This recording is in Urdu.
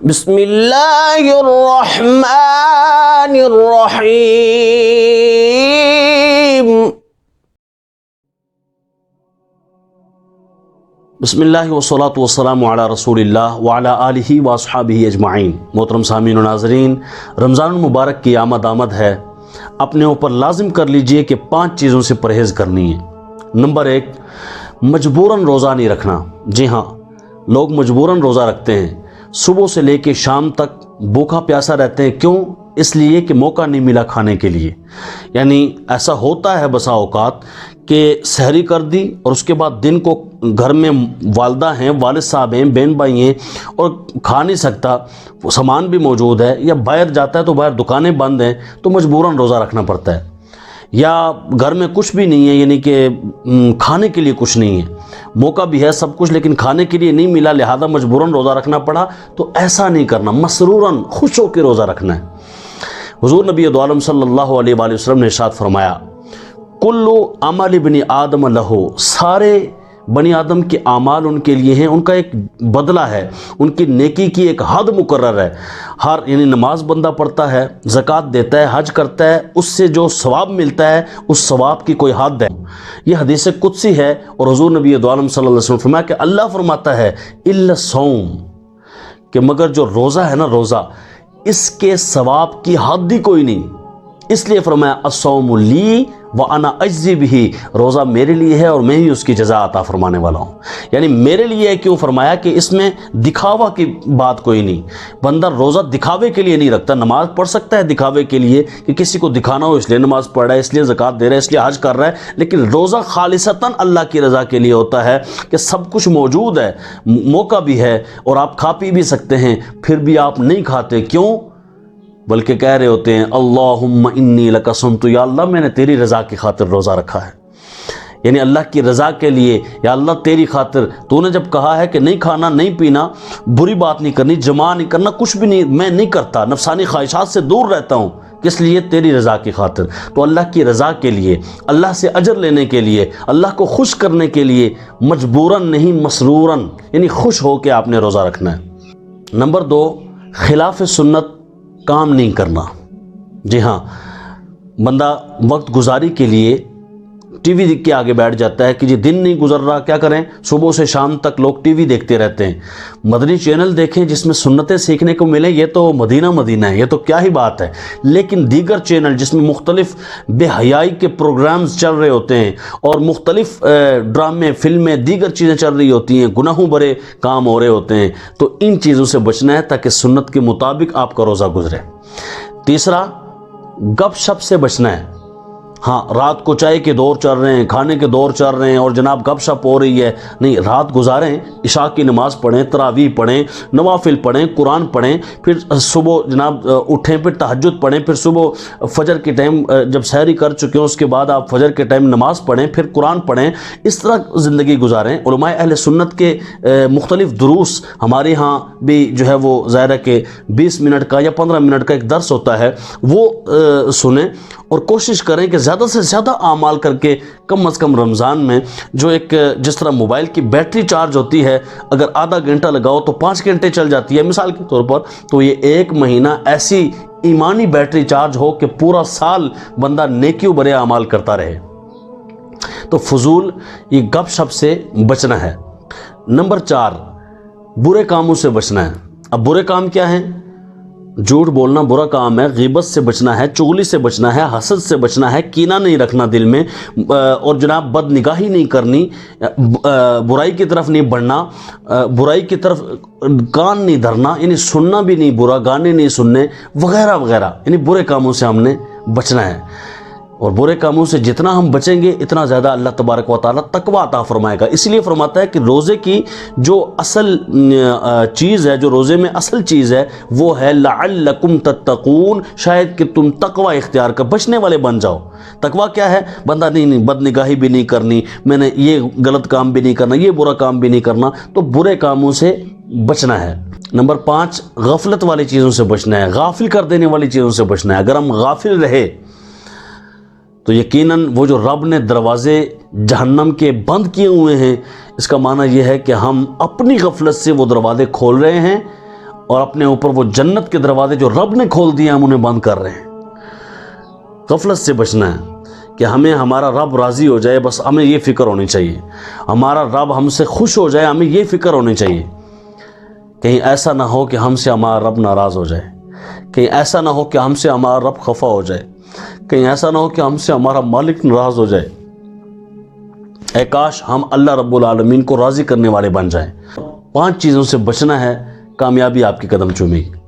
بسم اللہ الرحمن الرحیم. بسم اللہ والصلاة والسلام علی رسول اللہ وعلی آلہ واصحابہ اجمعین. محترم سامعین و ناظرین، رمضان المبارک کی آمد ہے. اپنے اوپر لازم کر لیجئے کہ 5 چیزوں سے پرہیز کرنی ہے. نمبر 1، مجبوراً روزہ نہیں رکھنا. جی ہاں، لوگ مجبوراً روزہ رکھتے ہیں، صبح سے لے کے شام تک بھوکا پیاسا رہتے ہیں. کیوں؟ اس لیے کہ موقع نہیں ملا کھانے کے لیے. یعنی ایسا ہوتا ہے بسا اوقات کہ سحری کر دی اور اس کے بعد دن کو گھر میں والدہ ہیں، والد صاحب ہیں، بہن بھائی ہیں اور کھا نہیں سکتا، سامان بھی موجود ہے، یا باہر جاتا ہے تو باہر دکانیں بند ہیں تو مجبوراً روزہ رکھنا پڑتا ہے. یا گھر میں کچھ بھی نہیں ہے، یعنی کہ کھانے کے لیے کچھ نہیں ہے، موقع بھی ہے سب کچھ لیکن کھانے کے لیے نہیں ملا، لہذا مجبوراً روزہ رکھنا پڑا. تو ایسا نہیں کرنا، مسروراً خوش ہو کے روزہ رکھنا ہے. حضور نبی دو عالم صلی اللہ علیہ وآلہ وسلم نے ارشاد فرمایا، کل عمل ابن آدم لہو، سارے بنی آدم کے اعمال ان کے لیے ہیں، ان کا ایک بدلہ ہے، ان کی نیکی کی ایک حد مقرر ہے. یعنی نماز بندہ پڑھتا ہے، زکوٰۃ دیتا ہے، حج کرتا ہے، اس سے جو ثواب ملتا ہے اس ثواب کی کوئی حد ہے. یہ حدیث قدسی ہے اور حضور نبی دو عالم صلی اللہ علیہ وسلم فرمایا کہ اللہ فرماتا ہے الا الصوم، کہ مگر جو روزہ ہے نا، روزہ اس کے ثواب کی حد ہی کوئی نہیں. اس لیے فرمایا الصوم لی وانا اجزی بہ، روزہ میرے لیے ہے اور میں ہی اس کی جزا عطا فرمانے والا ہوں. یعنی میرے لیے کیوں فرمایا کہ اس میں دکھاوا کی بات کوئی نہیں. بندہ روزہ دکھاوے کے لیے نہیں رکھتا. نماز پڑھ سکتا ہے دکھاوے کے لیے کہ کسی کو دکھانا ہو، اس لیے نماز پڑھ رہا ہے، اس لیے زکوٰۃ دے رہا ہے، اس لیے حج کر رہا ہے، لیکن روزہ خالصتاً اللہ کی رضا کے لیے ہوتا ہے کہ سب کچھ موجود ہے، موقع بھی ہے اور آپ کھا پی بھی سکتے ہیں، پھر بھی آپ نہیں کھاتے. کیوں؟ بلکہ کہہ رہے ہوتے ہیں اللہم انی لک صمت، یا اللہ میں نے تیری رضا کی خاطر روزہ رکھا ہے. یعنی اللہ کی رضا کے لیے، یا اللہ تیری خاطر تو نے جب کہا ہے کہ نہیں کھانا، نہیں پینا، بری بات نہیں کرنی، جمع نہیں کرنا، کچھ بھی نہیں، میں نہیں کرتا، نفسانی خواہشات سے دور رہتا ہوں، کس لیے؟ تیری رضا کی خاطر. تو اللہ کی رضا کے لیے، اللہ سے اجر لینے کے لیے، اللہ کو خوش کرنے کے لیے مجبوراً نہیں مسروراً، یعنی خوش ہو کے آپ نے روزہ رکھنا ہے. نمبر 2، خلاف سنت کام نہیں کرنا. جی ہاں، بندہ وقت گزاری کے لیے ٹی وی کے آگے بیٹھ جاتا ہے کہ جی دن نہیں گزر رہا، کیا کریں؟ صبح سے شام تک لوگ ٹی وی دیکھتے رہتے ہیں. مدنی چینل دیکھیں جس میں سنتیں سیکھنے کو ملیں، یہ تو مدینہ ہے، یہ تو کیا ہی بات ہے. لیکن دیگر چینل جس میں مختلف بے حیائی کے پروگرامز چل رہے ہوتے ہیں اور مختلف ڈرامے، فلمیں، دیگر چیزیں چل رہی ہوتی ہیں، گناہوں بھرے کام ہو رہے ہوتے ہیں، تو ان چیزوں سے بچنا ہے تاکہ سنت کے مطابق آپ کا روزہ گزرے. تیسرا، گپ شپ سے بچنا ہے. ہاں، رات کو چائے کے دور چل رہے ہیں، کھانے کے دور چل رہے ہیں اور جناب گپ شپ ہو رہی ہے، نہیں، رات گزاریں، عشاء کی نماز پڑھیں، تراویح پڑھیں، نوافل پڑھیں، قرآن پڑھیں، پھر صبح جناب اٹھیں، پھر تہجد پڑھیں، پھر صبح فجر کے ٹائم جب سحری کر چکے ہوں اس کے بعد آپ فجر کے ٹائم نماز پڑھیں، پھر قرآن پڑھیں. اس طرح زندگی گزاریں. علماء اہل سنت کے مختلف دروس ہمارے ہاں بھی جو ہے وہ ظاہر ہے کہ 20 منٹ کا یا 15 منٹ کا ایک درس ہوتا ہے، وہ سنیں اور کوشش کریں کہ زیادہ سے زیادہ اعمال کر کے کم از کم رمضان میں، جو ایک جس طرح موبائل کی بیٹری چارج ہوتی ہے، اگر آدھا گھنٹہ لگاؤ تو 5 گھنٹے چل جاتی ہے مثال کے طور پر، تو یہ 1 مہینہ ایسی ایمانی بیٹری چارج ہو کہ پورا سال بندہ نیکیوں بھرے اعمال کرتا رہے. تو فضول یہ گپ شپ سے بچنا ہے. نمبر 4، برے کاموں سے بچنا ہے. اب برے کام کیا ہیں؟ جھوٹ بولنا برا کام ہے، غیبت سے بچنا ہے، چغلی سے بچنا ہے، حسد سے بچنا ہے، کینہ نہیں رکھنا دل میں، اور جناب بد نگاہی نہیں کرنی، برائی کی طرف نہیں بڑھنا، برائی کی طرف کان نہیں دھرنا، یعنی سننا بھی نہیں برا، گانے نہیں سننے وغیرہ وغیرہ. یعنی برے کاموں سے ہم نے بچنا ہے. اور برے کاموں سے جتنا ہم بچیں گے اتنا زیادہ اللہ تبارک و تعالیٰ تقوی عطا فرمائے گا. اس لیے فرماتا ہے کہ روزے کی جو اصل چیز ہے، جو روزے میں اصل چیز ہے، وہ ہے لعلکم تتقون، شاید کہ تم تقوی اختیار کر بچنے والے بن جاؤ. تقوی کیا ہے؟ بندہ نہیں بد نگاہی بھی نہیں کرنی، میں نے یہ غلط کام بھی نہیں کرنا، یہ برا کام بھی نہیں کرنا، تو برے کاموں سے بچنا ہے. نمبر 5، غفلت والی چیزوں سے بچنا ہے، غافل کر دینے والی چیزوں سے بچنا ہے. اگر ہم غافل رہے تو یقیناً وہ جو رب نے دروازے جہنم کے بند کیے ہوئے ہیں، اس کا معنی یہ ہے کہ ہم اپنی غفلت سے وہ دروازے کھول رہے ہیں اور اپنے اوپر وہ جنت کے دروازے جو رب نے کھول دیے ہم انہیں بند کر رہے ہیں۔ غفلت سے بچنا ہے کہ ہمیں ہمارا رب راضی ہو جائے، بس ہمیں یہ فکر ہونی چاہیے، ہمارا رب ہم سے خوش ہو جائے، ہمیں یہ فکر ہونی چاہیے۔ کہیں ایسا نہ ہو کہ ہم سے ہمارا رب ناراض ہو جائے، کہیں ایسا نہ ہو کہ ہم سے ہمارا رب خفا ہو جائے، کہیں ایسا نہ ہو کہ ہم سے ہمارا مالک ناراض ہو جائے۔ اے کاش ہم اللہ رب العالمین کو راضی کرنے والے بن جائیں۔ 5 چیزوں سے بچنا ہے، کامیابی آپ کے قدم چومے گی۔